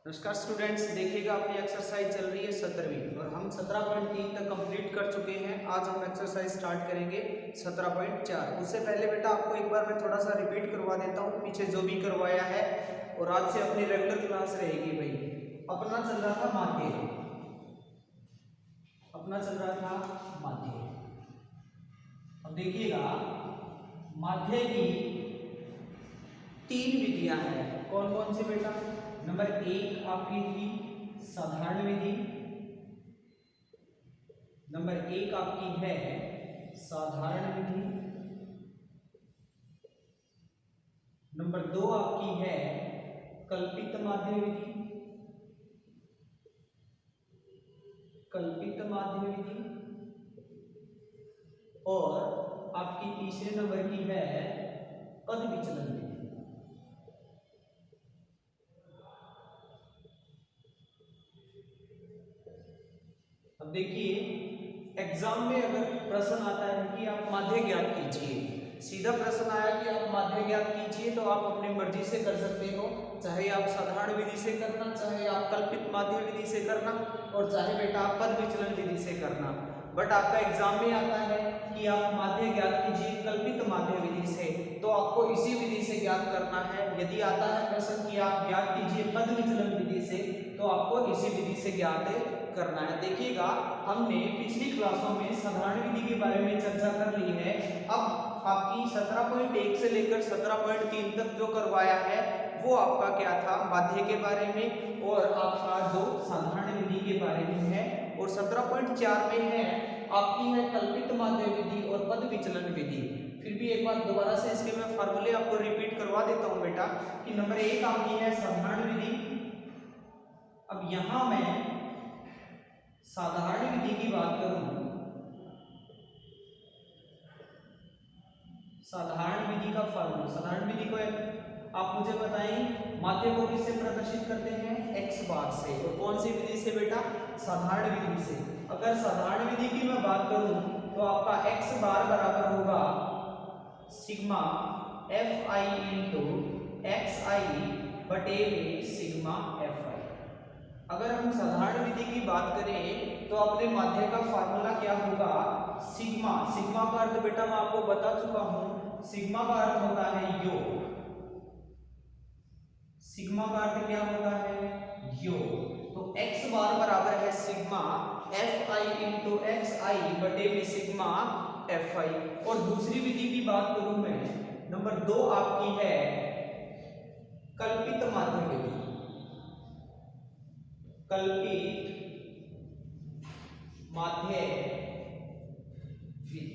नमस्कार स्टूडेंट्स, देखिएगा अपनी एक्सरसाइज चल रही है 17वीं और हम 17.3 तक कंप्लीट कर चुके हैं। आज हम एक्सरसाइज स्टार्ट करेंगे 17.4। उससे पहले बेटा आपको एक बार मैं थोड़ा सा रिपीट करवा देता हूँ पीछे जो भी करवाया है, और आज से अपनी रेगुलर क्लास रहेगी। भाई अपना चल रहा था माध्य, अपना चल रहा था माध्य। अब देखिएगा माध्य की 3 विधियां हैं। कौन कौन सी बेटा? नंबर 1 आपकी थी साधारण विधि, नंबर 1 आपकी है साधारण विधि, नंबर 2 आपकी है कल्पित माध्य विधि, कल्पित माध्य विधि, और आपकी तीसरे नंबर की है पद विचलन विधि। अब देखिए एग्जाम में अगर प्रश्न आता है कि आप माध्य ज्ञात कीजिए, सीधा प्रश्न आया कि आप माध्य ज्ञात कीजिए, तो आप अपनी मर्जी से कर सकते हो। चाहे आप साधारण विधि से करना, चाहे आप कल्पित माध्य विधि से करना, और चाहे बेटा आप पद विचलन विधि से करना। बट आपका एग्जाम में आता है कि आप माध्य ज्ञात कीजिए कल्पित माध्य विधि से, तो आपको इसी विधि से ज्ञात करना है। यदि आता है प्रश्न कि आप ज्ञात कीजिए पद विचलन विधि से, तो आपको इसी विधि से ज्ञात करना है। देखिएगा हमने पिछली क्लासों में साधारण विधि के बारे में चर्चा कर ली है। अब आपकी 17.1 से लेकर 17.3 तक जो करवाया है वो आपका क्या था? माध्य के बारे में, और आपका जो साधारण विधि के बारे में है। और 17.4 में है आपकी है कल्पित माध्य विधि और पद विचलन विधि। फिर भी एक बार दोबारा से इसके मैं फार्मूले आपको रिपीट करवा देता हूं बेटा कि नंबर 1 आपकी है साधारण विधि। अब यहां मैं साधारण विधि की बात करूं, साधारण विधि का फार्मूला, साधारण विधि को आप मुझे बताएं माध्य को किससे प्रदर्शित करते हैं? x बार से। और कौन सी विधि से बेटा? साधारण विधि से। अगर साधारण विधि की मैं बात करूं तो आपका x बार बराबर होगा सिग्मा fi इंटू xi बटे सिग्मा fi। अगर हम साधारण विधि की बात करें तो अपने माध्य का फार्मूला क्या होगा? सिग्मा। सिग्मा का अर्थ बेटा मैं आपको बता चुका हूं, सिग्मा का अर्थ होता है योग। सिग्मा का अर्थ क्या होता है? योग। तो x बार बराबर है सिग्मा fi इंटू xi बटे में सिग्मा fi। और दूसरी विधि की बात करूं मैं, नंबर 2 आपकी है कल्पित माध्य विधि, कल्पित माध्य विधि।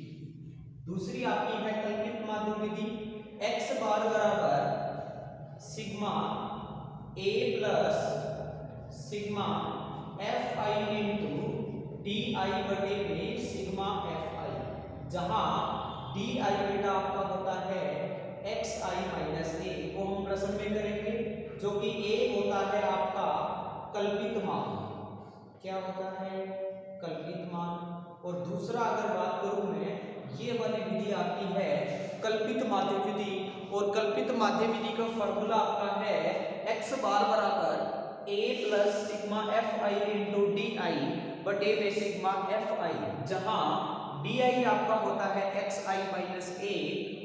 दूसरी आपकी है कल्पित माध्य विधि। x बार बराबर sigma a plus sigma fi into D I बटे में सिग्मा fi, जहां डी आई बेटा आपका होता है xi माइनस a, को हम प्रश्न में करेंगे, जो कि a होता है आपका कल्पित मान। क्या होता है? कल्पित मान। और दूसरा अगर बात करूं मैं, ये वाली विधि आपकी है कल्पित माध्य विधि, और कल्पित माध्य विधि का फॉर्मूला आपका है x बार बराबर a plus sigma fi into D I बटे में सिग्मा fi, जहां डी आई आपका होता है xi माइनस a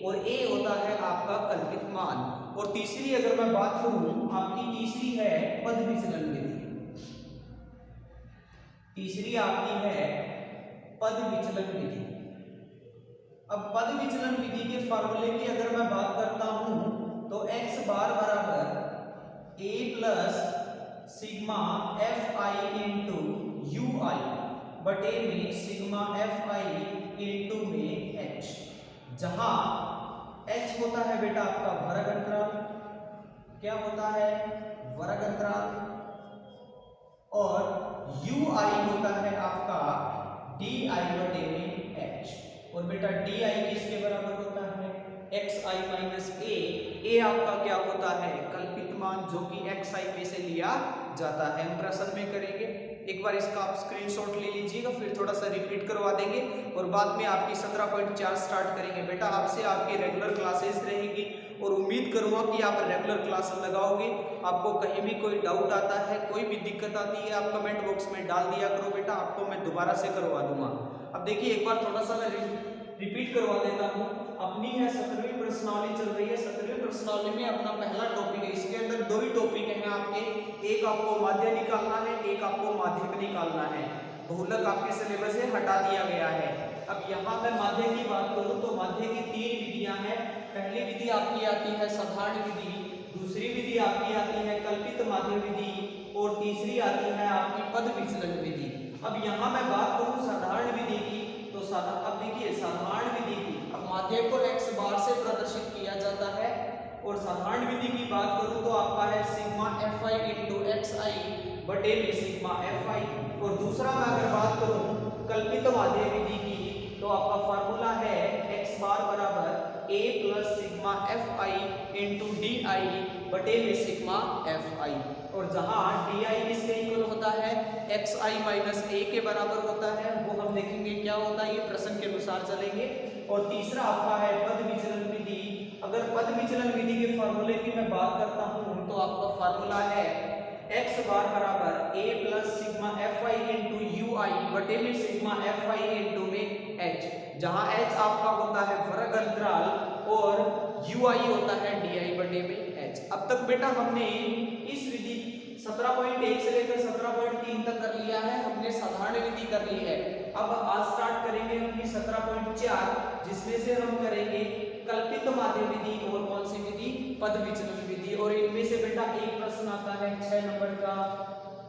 और a होता है आपका कल्पित मान। और तीसरी अगर मैं बात करूं, आपकी तीसरी है पद विचलन विधि। तीसरी आपकी है पद विचलन विधि। अब पद विचलन विधि के फॉर्मूले की अगर मैं बात करता हूं तो x बार बराबर a plus sigma fi into ui बटे में सिग्मा fi इंटू में h, जहां h होता है बेटा आपका वर्ग अंतराल। क्या होता है? वर्ग अंतराल। और ui होता है आपका di बटे में h। और बेटा di किसके बराबर होता है? xi माइनस a आपका क्या होता है? कल्पित मान, जो कि xi में से लिया जाता है। हम प्रश्न में करेंगे, एक बार इसका आप स्क्रीनशॉट ले लीजिएगा, फिर थोड़ा सा रिपीट करवा देंगे और बाद में आपकी 17.4 स्टार्ट करेंगे। बेटा आपसे आपकी रेगुलर क्लासेस रहेगी और उम्मीद करूँगा कि आप रेगुलर क्लास लगाओगे। आपको कहीं भी कोई डाउट आता है, कोई भी दिक्कत आती है, आप कमेंट बॉक्स में डाल दिया करो बेटा, आपको मैं दोबारा से करवा दूंगा। अब देखिए एक बार थोड़ा सा मैं रिपीट करवा देता हूँ। अपनी है 17वीं प्रश्नावली चल रही है। 17वीं प्रश्नावली में अपना पहला टॉपिक है, इसके अंदर दो ही टॉपिक हैं आपके, एक आपको माध्य निकालना है, एक आपको माध्यक निकालना है। बहुलक आपके सिलेबस से हटा दिया गया है। अब यहाँ मैं माध्य की बात करूँ तो माध्य की 3 विधियां हैं। पहली विधि आपकी आती है साधारण विधि, दूसरी विधि आपकी आती है कल्पित माध्य विधि और तीसरी आती है आपकी पद विचलन विधि। अब यहाँ मैं बात करूँ साधारण विधि की तो अब देखिए साधारण विधि की अब माध्य को x बार से प्रदर्शित किया जाता है और साधारण विधि की बात करूँ तो आपका है सिग्मा fi इंटू xi बटे में सिग्मा fi। और दूसरा मैं अगर बात करूँ कल्पित माध्य विधि की तो आपका फार्मूला है x बार बराबर a plus sigma fi into D बटे में सिग्मा fi। और जहाँ डी किसके इक्वल होता है xi माइनस a के बराबर होता है, वो हम देखेंगे क्या होता है, ये प्रश्न के अनुसार चलेंगे। और तीसरा आपका है पद विचलन विधि। अगर पद विचलन विधि के फार्मूले की मैं बात करता हूँ तो आपका फार्मूला है x बार बराबर a plus sigma fi into ui बटे में सिग्मा fi इंटू में h, जहाँ h आपका होता है वर्ग अंतराल और ui होता है di बटे में h। अब तक बेटा हमने इस विधि 17.1 से लेकर 17.3 तक कर लिया है, हमने साधारण विधि कर ली है। अब आज स्टार्ट करेंगे अपनी 17.4 जिसमें से हम करेंगे कल्पित माध्य विधि और कौन सी विधि, पद विचलन विधि। और इनमें से बेटा एक प्रश्न आता है 6 नंबर का,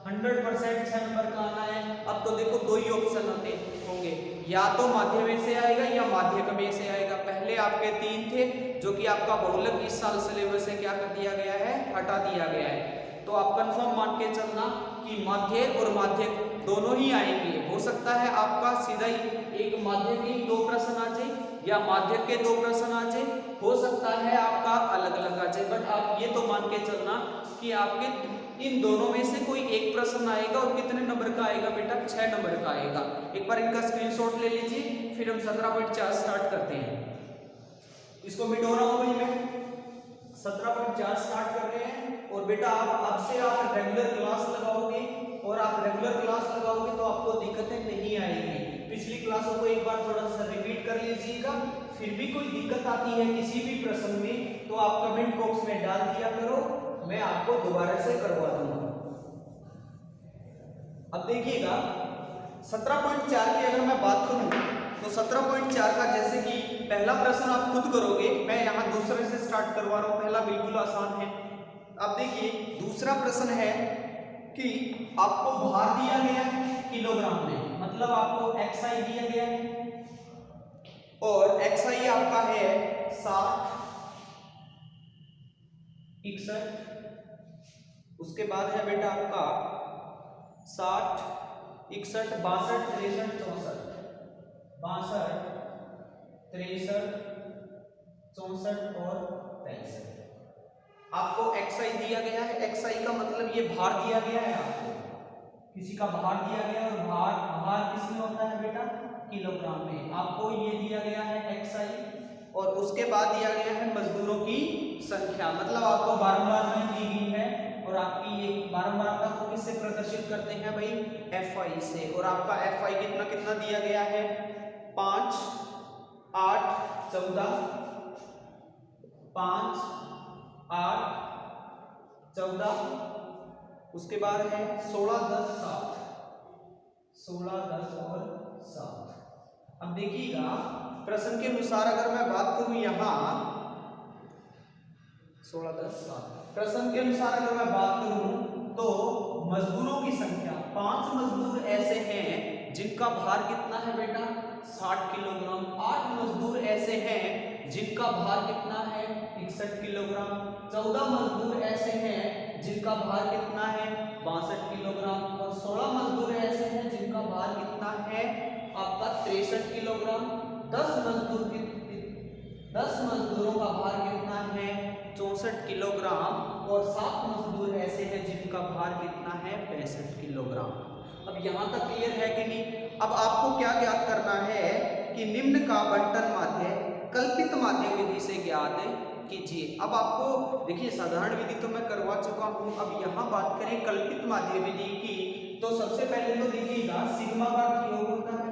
100% 6 नंबर का आना है। अब तो देखो दो ही ऑप्शन आते होंगे, या तो माध्य में से आएगा या माध्यक में से आएगा। पहले आपके 3 थे जो कि आपका बहुलक इस साल सिलेबस से क्या कर दिया गया है, हटा दिया गया है। तो आप कंफर्म मान के चलना कि माध्य और माध्यक दोनों ही आएंगे। हो सकता है आपका सीधा ही एक माध्य के 2 प्रश्न आ जाए या माध्यक के 2 प्रश्न आ जाए, हो सकता है आपका अलग अलग आ जाए, बट आप ये तो मान के चलना कि आपके इन दोनों में से कोई एक प्रश्न आएगा। और कितने नंबर का आएगा बेटा, 6 नंबर का आएगा। एक बार इनका स्क्रीनशॉट ले लीजिए, फिर हम 17.4 स्टार्ट करते हैं। इसको मिटो रहा हूं भाई मैं, 17.4 स्टार्ट कर रहे हैं। और बेटा अब से आप रेगुलर क्लास लगाओगे और आप रेगुलर क्लास लगाओगे तो आपको दिक्कतें नहीं आएंगी। पिछली क्लासों को एक बार थोड़ा सा रिपीट कर लीजिएगा। फिर भी कोई दिक्कत आती है किसी भी प्रश्न में तो आप कमेंट बॉक्स में डाल दिया करो, मैं आपको दोबारा से करवा दूंगा। अब देखिएगा 17.4 की अगर मैं बात करूं तो 17.4 का जैसे कि पहला प्रश्न आप खुद करोगे, मैं यहाँ दूसरे से स्टार्ट करवा रहा हूँ, पहला बिल्कुल आसान है। अब देखिए दूसरा प्रश्न है कि आपको भार दिया गया है किलोग्राम में, मतलब आपको xi दिया गया है और xi आपका है 60, 61, उसके बाद है बेटा आपका 60, 61, 62, 63, 64, 64 और 63। आपको xi दिया गया है, xi का मतलब ये भार दिया गया है, आपको किसी का भार दिया गया है और भार किसमें होता है बेटा, किलोग्राम में। आपको ये दिया गया है xi और उसके बाद दिया गया है मजदूरों की संख्या, मतलब आपको बारंबार दी गई है और आपकी ये बारंबारता को किससे प्रदर्शित करते हैं भाई, fi से। और आपका fi कितना कितना दिया गया है, 5, 8, 14, 5, 8, 14, उसके बाद है 16, 10, 7, 16, 10 और 7। अब देखिएगा प्रश्न के अनुसार अगर मैं बात करूं यहाँ 16, 10, 7, प्रश्न के अनुसार अगर मैं बात करूं तो मजदूरों की संख्या 5 मजदूर ऐसे हैं जिनका भार कितना है बेटा, 60 किलोग्राम। 8 मजदूर ऐसे हैं जिनका भार कितना है, 61 किलोग्राम। 14 मजदूर ऐसे हैं जिनका भार कितना है, 62 किलोग्राम। और 16 मजदूर ऐसे हैं जिनका भार कितना है आपका 63 किलोग्राम। 10 मजदूरों का भार कितना है, 64 किलोग्राम। और 7 मजदूर ऐसे हैं जिनका भार कितना है, 65 किलोग्राम। अब यहाँ तक क्लियर है कि नहीं। अब आपको क्या ज्ञात करना है कि निम्न का बंटन माध्य कल्पित माध्य विधि से ज्ञात कीजिए। अब आपको देखिए साधारण विधि तो मैं करवा चुका हूँ, अब यहाँ बात करें कल्पित माध्य विधि की, तो सबसे पहले तो देखिएगा सिग्मा का योग होता है,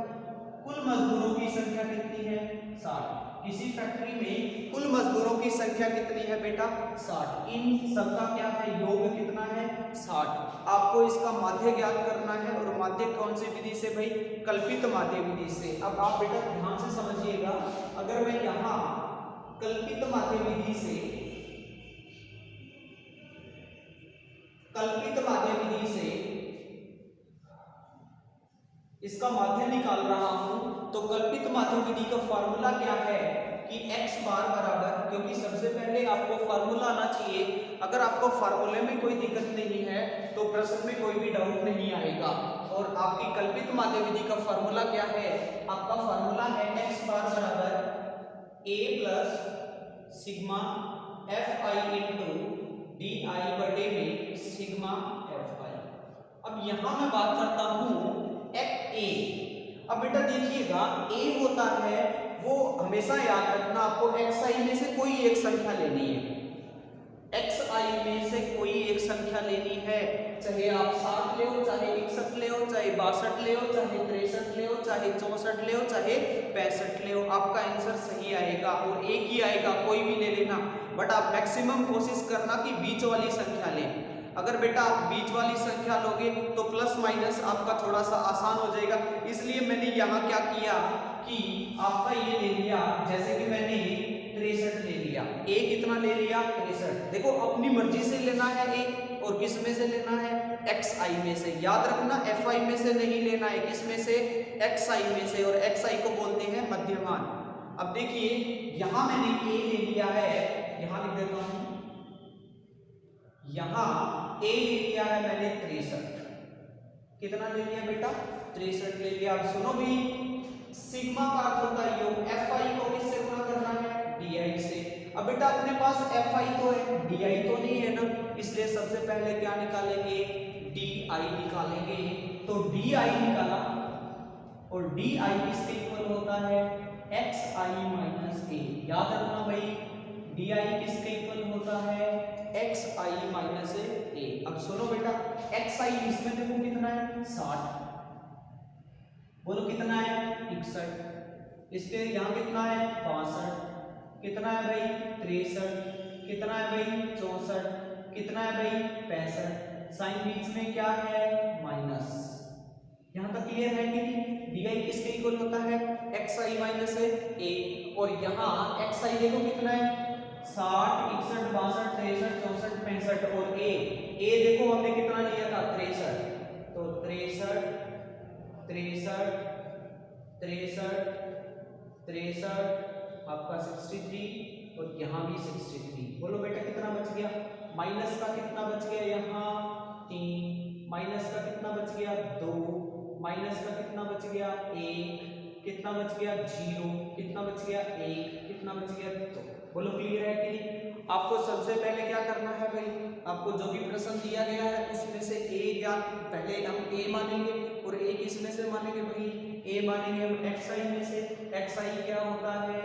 कुल मजदूरों की संख्या कितनी है 60। किसी फैक्ट्री में कुल मजदूरों की संख्या कितनी है बेटा 60। इन सबका क्या है योग कितना है 60। आपको इसका माध्य ज्ञात करना है और माध्य कौन सी विधि से भाई कल्पित माध्य विधि से। अब आप बेटा ध्यान से समझिएगा, अगर मैं यहाँ कल्पित माध्य विधि से इसका माध्य निकाल रहा हूं, तो कल्पित माध्य विधि का फार्मूला क्या है कि x बार बराबर, क्योंकि सबसे पहले आपको फार्मूला आना चाहिए। अगर आपको फार्मूले में कोई दिक्कत नहीं है तो प्रश्न में कोई भी डाउट नहीं आएगा। और आपकी कल्पित माध्य विधि का फार्मूला क्या है, आपका फार्मूला है x बार बराबर a plus sigma F I into D I बटे में सिग्मा एफ आई। अब यहां मैं बात करता हूं ए। अब बेटा देखिएगा a होता है वो हमेशा याद रखना आपको xi में से कोई एक संख्या लेनी है, xi में से कोई एक संख्या लेनी है, चाहे आप 60 ले हो, चाहे 61 ले हो, चाहे 62 ले हो, चाहे 63 ले हो, चाहे 64 ले हो, चाहे 65 ले हो, आपका आंसर सही आएगा और एक ही आएगा, कोई भी ले लेना। बट आप मैक्सिमम कोशिश करना कि बीच वाली संख्या लें। अगर बेटा आप बीच वाली संख्या लोगे तो प्लस माइनस आपका थोड़ा सा आसान हो जाएगा। इसलिए मैंने यहाँ क्या किया कि आपका ये ले लिया, जैसे कि मैंने 63 ले लिया, ए कितना ले लिया 63। देखो अपनी मर्जी से लेना है ए, और किस में से लेना है xi में से। याद रखना fi में से नहीं लेना है, किस में से xi में से, और xi को बोलते हैं मध्यमान। अब देखिए यहाँ मैंने ए ले लिया है, यहाँ लिख देता हूँ, यहाँ ए ले लिया है मैंने 63। कितना ले लिया बेटा 63 ले लिया। अब सुनो भी, सिग्मा का अर्थ होता है योग, fi को किससे गुणा करना है di से। अब बेटा अपने पास fi तो है, di तो नहीं है ना, इसलिए सबसे पहले क्या निकालेंगे di निकालेंगे। तो di निकाला और di किसके इक्वल होता है xi माइनस a। याद रखना भाई di किसके इक्वल होता है xi माइनस a। अब सुनो बेटा xi इसमें देखो कितना है 60, बोलो कितना है 61, इसके यहाँ कितना है 62, कितना है भाई 63, कितना है भाई 64, कितना है भाई 65, साइन बीच में क्या है माइनस। यहाँ तक क्लियर है कि नहीं। डी आई किसके इक्वल होता है xi माइनस a, और यहाँ xi देखो कितना है 60, 61, 62, 63, 64, 65, और a देखो हमने कितना लिया था 63, तो 63, 63 आपका 63, और यहाँ भी 63। बोलो बेटा कितना बच गया, माइनस का कितना बच गया यहाँ 3, माइनस का कितना बच गया 2, माइनस का कितना बच गया 1, कितना बच गया 0, कितना बच गया 1, कितना बच गया 2। बोलो क्लियर है कि नहीं। आपको सबसे पहले क्या करना है भाई, आपको जो भी प्रश्न दिया गया है उसमें से a ज्ञात, पहले हम a मानेंगे, और a किस में से मानेंगे भाई a मानेंगे हम xi में से। xi क्या होता है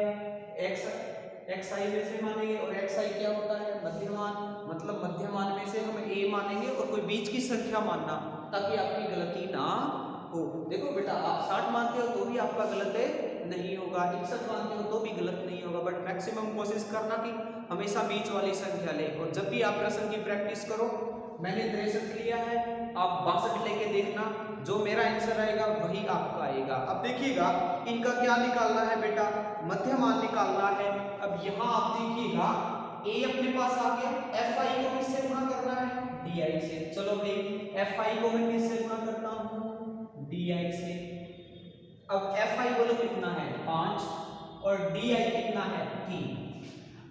xi में से मानेंगे, और xi क्या होता है मध्यमान, मतलब मध्यमान में से हम a मानेंगे और कोई बीच की संख्या मानना, ताकि आपकी गलती ना हो। देखो बेटा आप 60 मानते हो तो भी आपका गलत है नहीं होगा, 61 मानते हो तो भी गलत नहीं होगा, बट मैक्सिमम कोशिश करना कि हमेशा बीच वाली संख्या ले। और जब भी आप प्रश्न की प्रैक्टिस करो, मैंने 63 लिया है, आप 62 लेके देखना, जो मेरा आंसर आएगा वही आपका आएगा। अब देखिएगा इनका क्या निकालना है बेटा, मध्यमान निकालना है। अब यहाँ आप देखिएगा a अपने पास आ गया, fi को किससे गुणा करना है di से। चलो भाई fi को मैं किससे गुणा करता हूँ di से। अब fi बोलो कितना है 5, और di कितना है 3।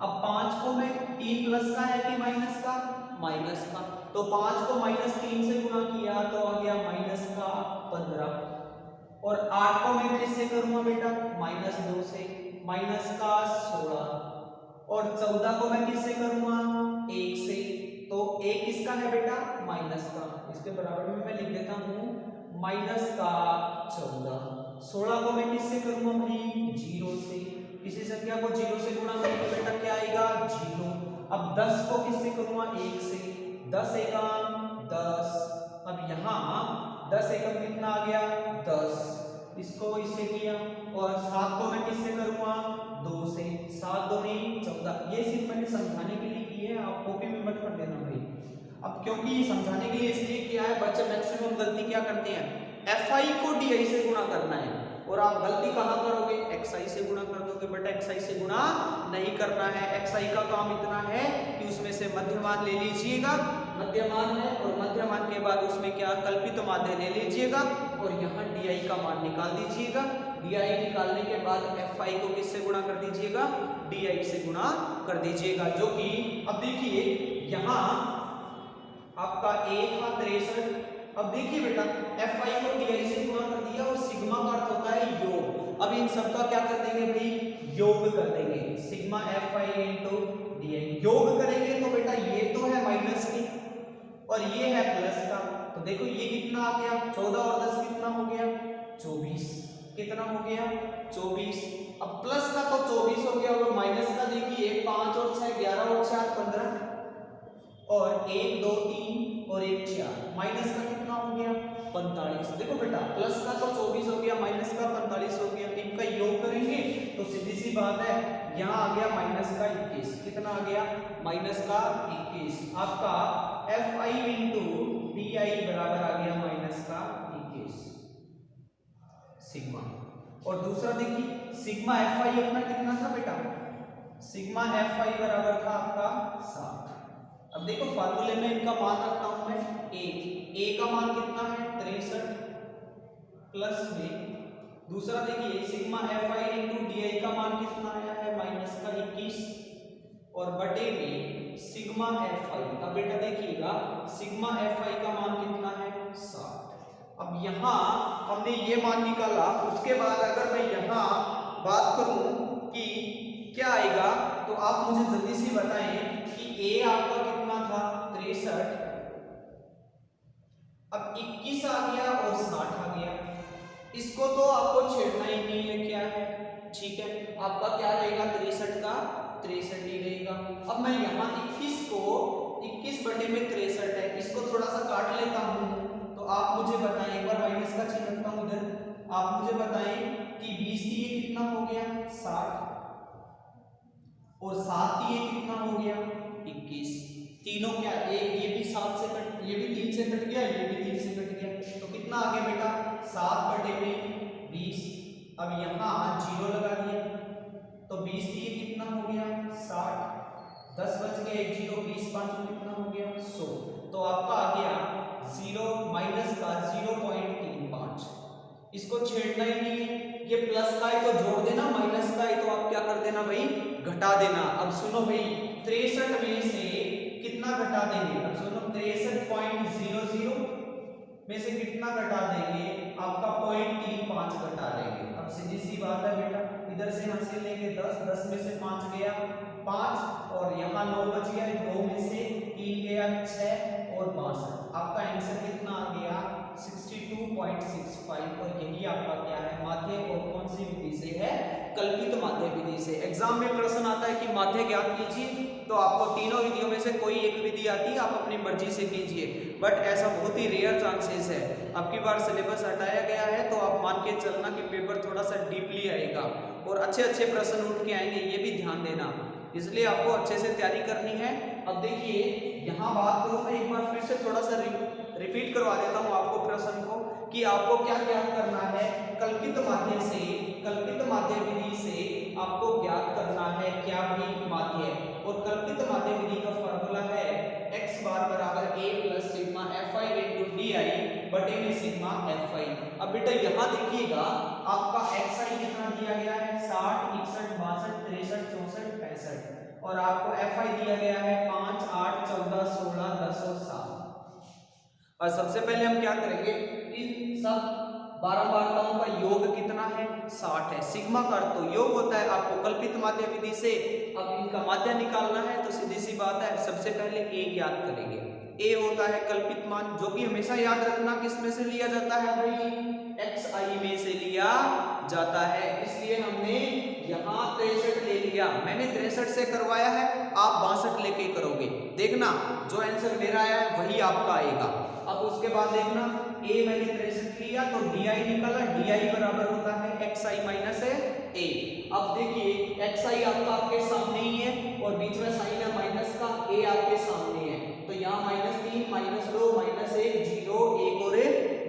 अब 5 को मैं 3 प्लस का है कि माइनस का, माइनस का, तो 5 को -3 से गुणा किया तो आ गया -15, और 8 को मैं किससे करूंगा बेटा -2 से, -16, और 14 को मैं किससे करूंगा 1 से, तो 1 किसका है बेटा माइनस का, इसके बराबर में मैं लिख देता हूं -14। 16 को मैं किससे करूंगा भाई 0 से, इसी संख्या को 0 से गुणा करेंगे बेटा क्या आएगा 0। अब 10 को किससे करूंगा 1 से, 10 एकम 10। अब यहाँ 10 एकम कितना आ गया 10, इसको इससे किया। और 7 को मैं किससे करूंगा 2 से, 7 2 14। ये सिर्फ मैंने समझाने के लिए की है, आप कॉपी में मत कर देना भाई। अब क्योंकि ये समझाने के लिए इसलिए किया है, बच्चे मैक्सिमम गलती क्या करते हैं, fi को di से गुणा करना है और आप गलती कहाँ करोगे xi से गुणा कर दोगे। बेटा xi से गुणा नहीं करना है, xi का काम इतना है कि उसमें से मध्यमान ले लीजिएगा, मध्यमान है, और मध्यमान के बाद उसमें क्या कल्पित माध्य ले लीजिएगा और यहाँ di का मान निकाल दीजिएगा। di निकालने के बाद fi को किससे गुणा कर दीजिएगा di से गुणा कर दीजिएगा, जो कि अब देखिए यहाँ आपका 1 था 63। अब देखिए बेटा fi को di से गुणा कर दिया और सिग्मा का अर्थ होता है योग। अब इन सब का क्या कर देंगे भाई योग कर देंगे, सिग्मा fi into di योग करेंगे तो बेटा ये तो है माइनस की और ये है प्लस का, तो देखो ये कितना आ गया 14 और 10 कितना हो गया 24, कितना हो गया 24। अब प्लस का तो 24 हो गया और माइनस का देखिए 5 और 6 11 और 4 15 और 1 2 3 और 1 4, माइनस का कितना हो गया 45। देखो बेटा प्लस का तो 24 हो गया, माइनस का 45 हो गया, इनका योग करेंगे तो सीधी सी बात है यहाँ आ गया माइनस का 21, कितना आ गया माइनस का 21। आपका fi इंटू di बराबर आ गया माइनस का 21 सिग्मा। और दूसरा देखिए सिग्मा fi अपना कितना था बेटा, सिग्मा fi बराबर था आपका 7। अब देखो फार्मूले में इनका मान रखता हूं मैं a का मान कितना है 63 प्लस में दूसरा देखिए सिग्मा fi इंटू di का मान कितना आया है माइनस का 21 और बटे में सिग्मा fi। अब बेटा देखिएगा सिग्मा fi का मान कितना है 60। अब यहाँ हमने ये मान निकाला, उसके बाद अगर मैं यहाँ बात करूं कि क्या आएगा तो आप मुझे जल्दी से बताएं कि a आपका कितना था 63, अब 21 आ गया और 60 आ गया, इसको तो आपको छेड़ना ही नहीं है, क्या है ठीक है आपका क्या रहेगा 63 का 63 ही रहेगा। अब मैं यहाँ 21 को 21 बटे में 63 है, इसको थोड़ा सा काट लेता हूँ तो आप मुझे बताएं, एक बार माइनस का चिन्ह रखता हूँ इधर, आप मुझे बताएं कि 20 ये कितना हो गया 60 और 7 ये कितना हो गया 21, तीनों क्या एक ये भी 7 से कट, ये भी 3 से कट गया, ये भी 3 से कट गया, तो कितना आ गया बेटा 7 बटे में 20। अब यहाँ 0 लगा दिया तो 20 ये कितना हो गया 60, 10 बच गए 1 0, 20 5 कितना हो गया 100, तो आपका आ गया 0 माइनस का 0.35। इसको छेड़ना ही नहीं है, ये प्लस का है तो जोड़ देना, माइनस का है तो आप क्या कर देना भाई घटा देना। अब सुनो भाई 63 में से कितना घटा देंगे, अब सुनो 63.00 में से कितना घटा देंगे आपका 0.35 घटा देंगे। अब सीधी सी बात है बेटा इधर से हासिल लेंगे 10, 10 में से 5 गया 5 और यहाँ 9 बच गया, 2 में से 3 गया 6 और 62, आपका आंसर कितना आ गया 62.65। और यही आपका क्या है माध्य, और कौन सी विधि से है कल्पित माध्य विधि से। एग्जाम में प्रश्न आता है कि माध्य ज्ञात कीजिए, तो आपको तीनों विधियों में से कोई एक विधि आती है, आप अपनी मर्जी से कीजिए, बट ऐसा बहुत ही रेयर चांसेस है। अब की बार सिलेबस हटाया गया है तो आप मान के चलना कि पेपर थोड़ा सा डीपली आएगा और अच्छे अच्छे प्रश्न उठ के आएंगे, ये भी ध्यान देना, इसलिए आपको अच्छे से तैयारी करनी है। अब देखिए यहाँ बात करूँ मैं एक बार फिर से थोड़ा सा रिपीट करवा देता हूँ आपको प्रश्न को कि आपको क्या ज्ञात करना है, कल्पित माध्य से, कल्पित माध्य विधि से आपको ज्ञात करना है क्या भी माध्य, और कल्पित माध्य विधि का फॉर्मूला है x बार बराबर a plus sigma fi into D बटे में सिग्मा fi। अब बेटा यहाँ देखिएगा आपका xi कितना दिया गया है 60 61 62 63 64 65 और आपको fi दिया गया है 5 8 14 16 10 और 7। और सबसे पहले हम क्या करेंगे, इन सब 12 बारताओं का योग कितना है 60 है, सिग्मा का अर्थ तो योग होता है, आपको कल्पित माध्य विधि से अब इनका माध्य निकालना है, तो सीधी सी बात है सबसे पहले a ज्ञात करेंगे। a होता है कल्पित मान, जो कि हमेशा याद रखना किस में से लिया जाता है भाई xi में से लिया जाता है। इसलिए हमने यहाँ 63 ले लिया। मैंने 63 से करवाया है, आप 62 लेके करोगे। देखना जो आंसर मेरा आया है वही आपका आएगा। अब उसके बाद देखना a मैंने 63 लिया तो di निकला, di बराबर होता है xi माइनस a। अब देखिए xi आपका आपके सामने ही है और बीच में साइन है माइनस का, a आपके सामने है तो यहाँ -3 -2 -1 0 1 और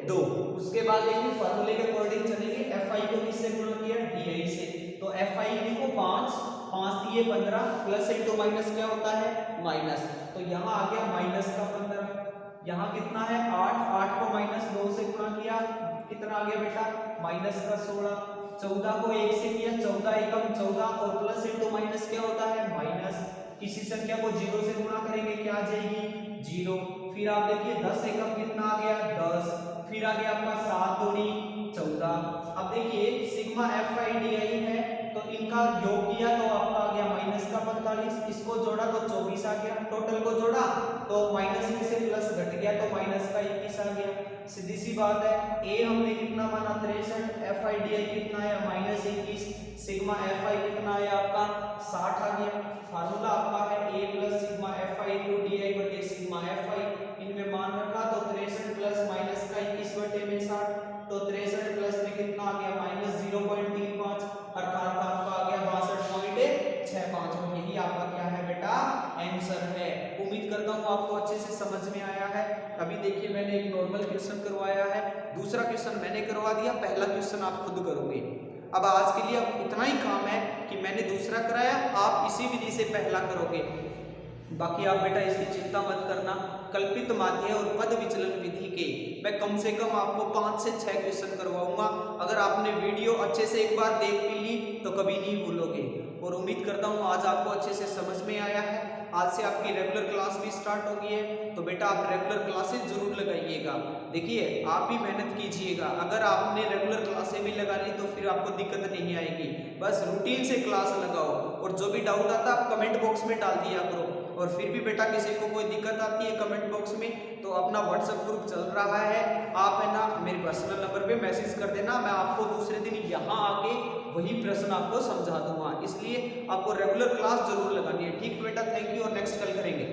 2। उसके बाद देखिए फार्मूले के अकॉर्डिंग चलेंगे। fi को किससे गुणा किया? di से। तो fi देखो 5 दिए 15 प्लस इंटू माइनस क्या होता है? माइनस। तो यहाँ आ गया माइनस का 15। यहाँ कितना है? 8 को -2 से गुणा किया कितना आ गया बेटा? माइनस का 16। 14 को 1 से किया 14 एकम 14 और प्लस इंटू माइनस क्या होता है? माइनस। किसी संख्या को 0 से गुणा करेंगे क्या आ जाएगी? 0। फिर आप देखिए 10 एकम कितना आ गया? 10। फिर आ गया आपका 7 दूनी 14। अब देखिए सिग्मा fi di है तो इनका योग किया तो आपका आ गया माइनस का 45। इसको जोड़ा तो 24 आ गया। टोटल को जोड़ा तो माइनस में से प्लस घट गया तो माइनस का 21 आ गया। सीधी सी बात है। a हमने कितना माना? 63। fi di कितना है? -21। सिग्मा fi कितना है आपका? 60 आ गया। फार्मूला आपका है a plus sigma fi into di बटे सिग्मा fi। इनमें मान रखा तो 63 प्लस माइनस का 21 बटे में 60 तो 63 प्लस में कितना आ गया? -0.35 अर्थात आपका आ गया 62.65। यही आपका क्या है बेटा? आंसर है। उम्मीद करता हूँ आपको अच्छे से समझ में आया है। अभी देखिए मैंने एक नॉर्मल क्वेश्चन करवाया है, दूसरा क्वेश्चन मैंने करवा दिया, पहला क्वेश्चन आप खुद करोगे। अब आज के लिए अब इतना ही काम है कि मैंने दूसरा कराया, आप इसी विधि से पहला करोगे। बाकी आप बेटा इसकी चिंता मत करना। कल्पित माध्य और पद विचलन विधि के मैं कम से कम आपको 5 से 6 क्वेश्चन करवाऊंगा। अगर आपने वीडियो अच्छे से एक बार देख भी ली तो कभी नहीं भूलोगे। और उम्मीद करता हूँ आज आपको अच्छे से समझ में आया है। आज से आपकी रेगुलर क्लास भी स्टार्ट हो गई है तो बेटा आप रेगुलर क्लासेस जरूर लगाइएगा। देखिए आप भी मेहनत कीजिएगा। अगर आपने रेगुलर क्लासेस भी लगा ली तो फिर आपको दिक्कत नहीं आएगी। बस रूटीन से क्लास लगाओ और जो भी डाउट आता है आप कमेंट बॉक्स में डाल दिया करो। और फिर भी बेटा किसी को कोई दिक्कत आती है कमेंट बॉक्स में तो अपना व्हाट्सएप ग्रुप चल रहा है, आप है ना मेरे पर्सनल नंबर पे मैसेज कर देना। मैं आपको दूसरे दिन यहाँ आके वही प्रश्न आपको समझा दूंगा। इसलिए आपको रेगुलर क्लास जरूर लगानी है। ठीक बेटा, थैंक यू और नेक्स्ट कल करेंगे।